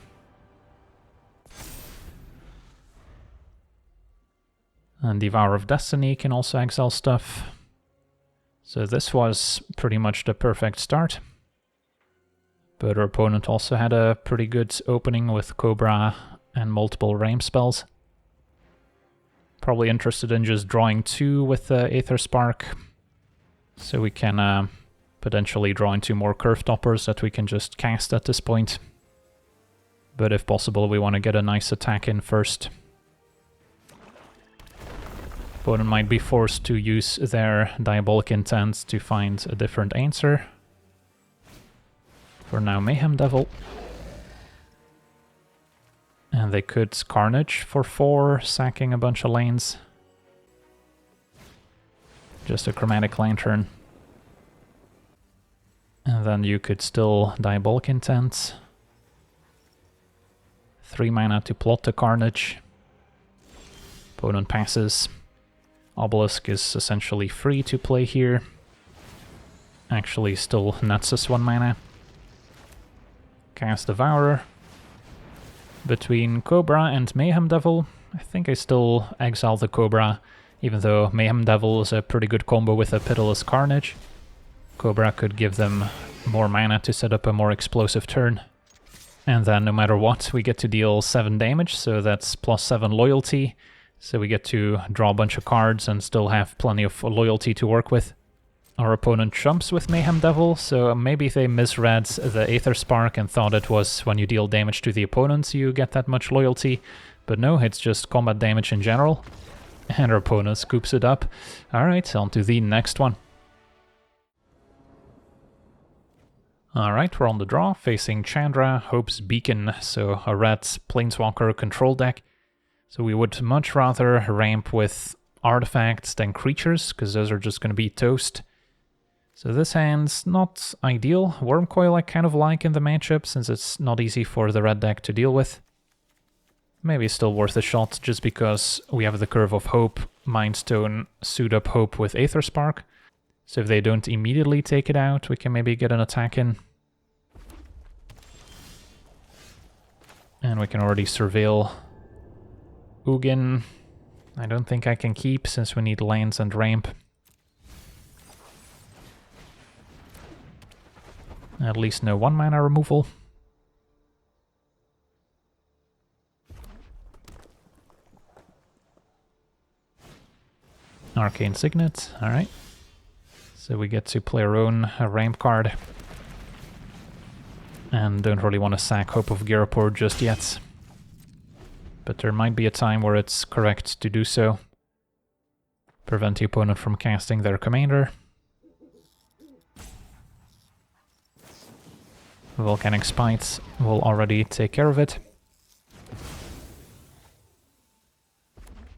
And Devour of Destiny can also exile stuff. So this was pretty much the perfect start. But our opponent also had a pretty good opening with Cobra and multiple ramp spells. Probably interested in just drawing 2 with the Aetherspark. So we can potentially draw into more Curve Toppers that we can just cast at this point. But if possible, we want to get a nice attack in first. Opponent might be forced to use their Diabolic Intent to find a different answer. For now, Mayhem Devil. And they could Carnage for 4, sacking a bunch of lanes. Just a Chromatic Lantern. And then you could still Diabolic Intent. 3 mana to plot the Carnage. Opponent passes. Obelisk is essentially free to play here. Actually still nuts us 1 mana. Cast Devourer. Between Cobra and Mayhem Devil, I think I still exile the Cobra, even though Mayhem Devil is a pretty good combo with a Pitiless Carnage. Cobra could give them more mana to set up a more explosive turn. And then no matter what, we get to deal 7 damage, so that's +7 loyalty. So we get to draw a bunch of cards and still have plenty of loyalty to work with. Our opponent chumps with Mayhem Devil, so maybe they misread the Aetherspark and thought it was when you deal damage to the opponents you get that much loyalty. But no, it's just combat damage in general. And our opponent scoops it up. Alright, on to the next one. Alright, we're on the draw, facing Chandra, Hope's Beacon, so a red Planeswalker control deck. So we would much rather ramp with artifacts than creatures, because those are just going to be toast. So this hand's not ideal. Wormcoil I kind of like in the matchup, since it's not easy for the red deck to deal with. Maybe it's still worth a shot, just because we have the Curve of Hope, Mindstone, suit up Hope with Aetherspark. So if they don't immediately take it out, we can maybe get an attack in. And we can already surveil Ugin. I don't think I can keep, since we need lands and ramp. At least no 1 mana removal. Arcane Signet, alright. So we get to play our own ramp card. And don't really want to sack Hope of Garapor just yet. But there might be a time where it's correct to do so. Prevent the opponent from casting their commander. Volcanic Spite will already take care of it.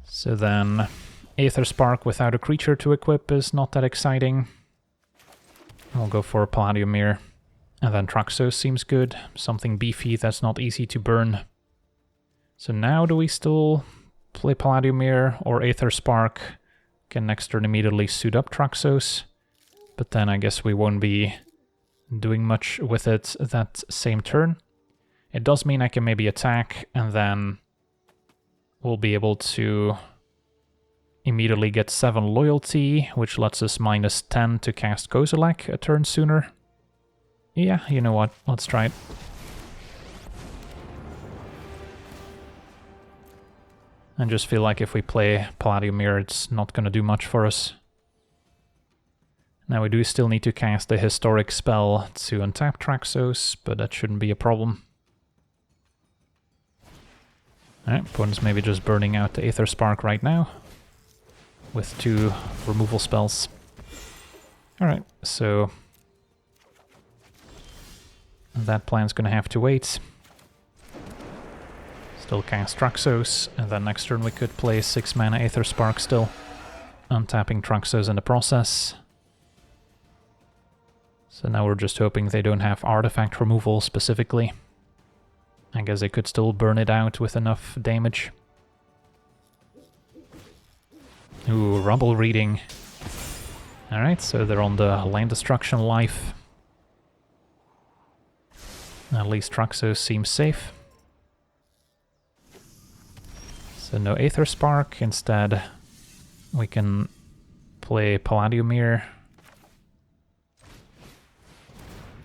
So then Aetherspark without a creature to equip is not that exciting. We'll go for Palladium Mirror. And then Traxos seems good. Something beefy that's not easy to burn. So now do we still play Palladium Mirror or Aetherspark? Can next turn immediately suit up Traxos. But then I guess we won't be doing much with it that same turn. It does mean I can maybe attack, and then we'll be able to immediately get 7 loyalty, which lets us -10 to cast Kozilek a turn sooner. Yeah, you know what, let's try it. I just feel like if we play Palladium Mirror, it's not going to do much for us. Now we do still need to cast a historic spell to untap Traxos, but that shouldn't be a problem. Alright, opponent's maybe just burning out the Aetherspark right now, with 2 removal spells. Alright, so that plan's gonna have to wait. Still cast Traxos, and then next turn we could play 6 mana Aetherspark still, untapping Traxos in the process. So now we're just hoping they don't have artifact removal specifically. I guess they could still burn it out with enough damage. Ooh, Rumble Reading. Alright, so they're on the land destruction life. At least Traxos seems safe. So no Aetherspark, instead we can play Palladium Mirror.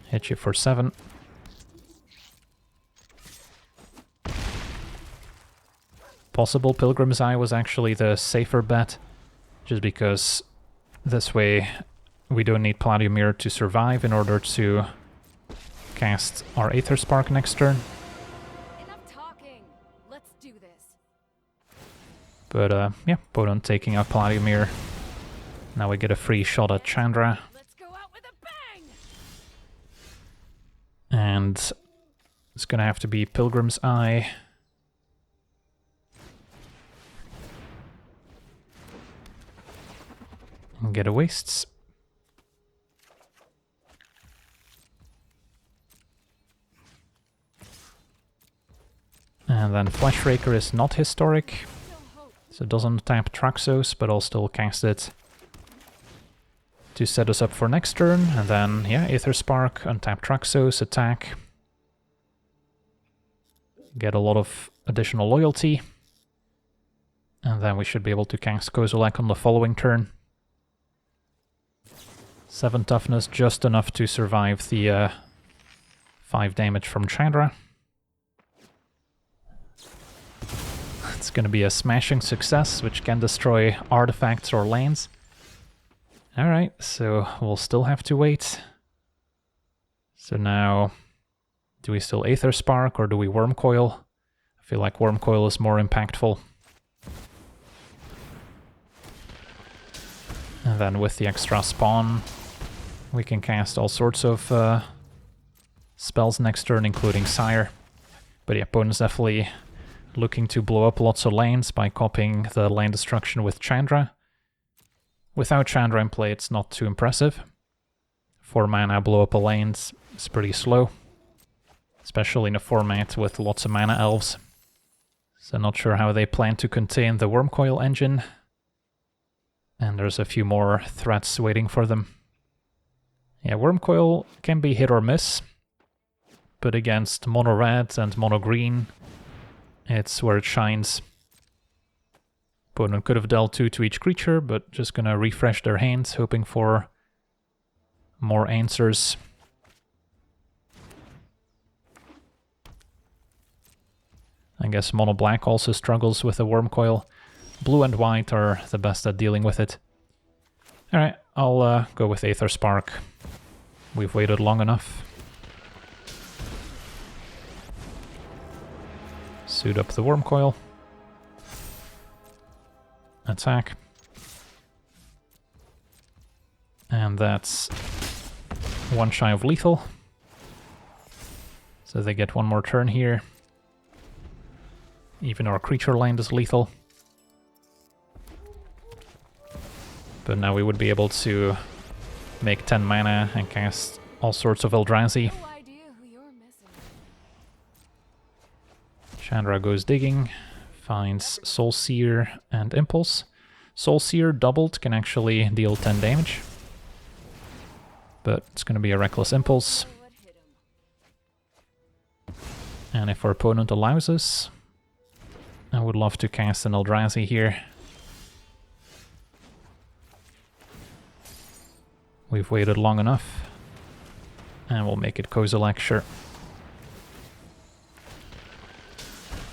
Hit you for 7. Possible Pilgrim's Eye was actually the safer bet, just because this way we don't need Palladium Mirror to survive in order to cast our Aetherspark next turn. Enough talking. Let's do this. But yeah, opponent taking out Palladium Mirror. Now we get a free shot at Chandra. Let's go out with a bang. And it's gonna have to be Pilgrim's Eye. And get a wastes. And then Fleshraker is not historic. So it doesn't tap Traxos, but I'll still cast it to set us up for next turn. And then, yeah, Aetherspark, untap Traxos, attack. Get a lot of additional loyalty. And then we should be able to cast Kozilek on the following turn. 7 toughness, just enough to survive the 5 damage from Chandra. It's going to be a smashing success, which can destroy artifacts or lands. Alright, so we'll still have to wait. So now, do we still Aetherspark or do we Wormcoil? I feel like Wormcoil is more impactful. And then with the extra spawn, we can cast all sorts of spells next turn, including Sire. But yeah, opponent's definitely looking to blow up lots of lands by copying the land destruction with Chandra. Without Chandra in play, it's not too impressive. 4 mana blow up a land is pretty slow, especially in a format with lots of mana elves. So not sure how they plan to contain the Wormcoil engine. And there's a few more threats waiting for them. Yeah, Wormcoil can be hit or miss, but against mono red and mono green, it's where it shines. Opponent could have dealt 2 to each creature, but just gonna refresh their hands, hoping for more answers. I guess mono black also struggles with the Wormcoil. Blue and white are the best at dealing with it. Alright, I'll go with Aetherspark. We've waited long enough. Suit up the Wormcoil. Attack. And that's 1 shy of lethal. So they get 1 more turn here. Even our creature land is lethal. But now we would be able to make 10 mana and cast all sorts of Eldrazi. No idea who you're missing. Chandra goes digging, finds Soul Seer and Impulse. Soul Seer doubled can actually deal 10 damage. But it's going to be a Reckless Impulse. And if our opponent allows us, I would love to cast an Eldrazi here. We've waited long enough, and we'll make it Kozilek, sure.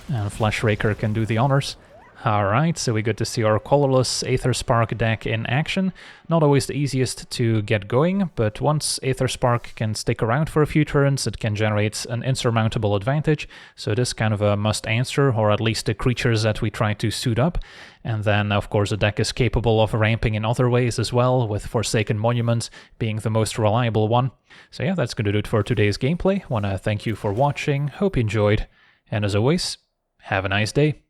And Fleshraker can do the honors. Alright, so we get to see our colorless Aetherspark deck in action. Not always the easiest to get going, but once Aetherspark can stick around for a few turns, it can generate an insurmountable advantage. So it is kind of a must answer, or at least the creatures that we try to suit up. And then, of course, the deck is capable of ramping in other ways as well, with Forsaken Monument being the most reliable one. So yeah, that's going to do it for today's gameplay. Want to thank you for watching, hope you enjoyed, and as always, have a nice day.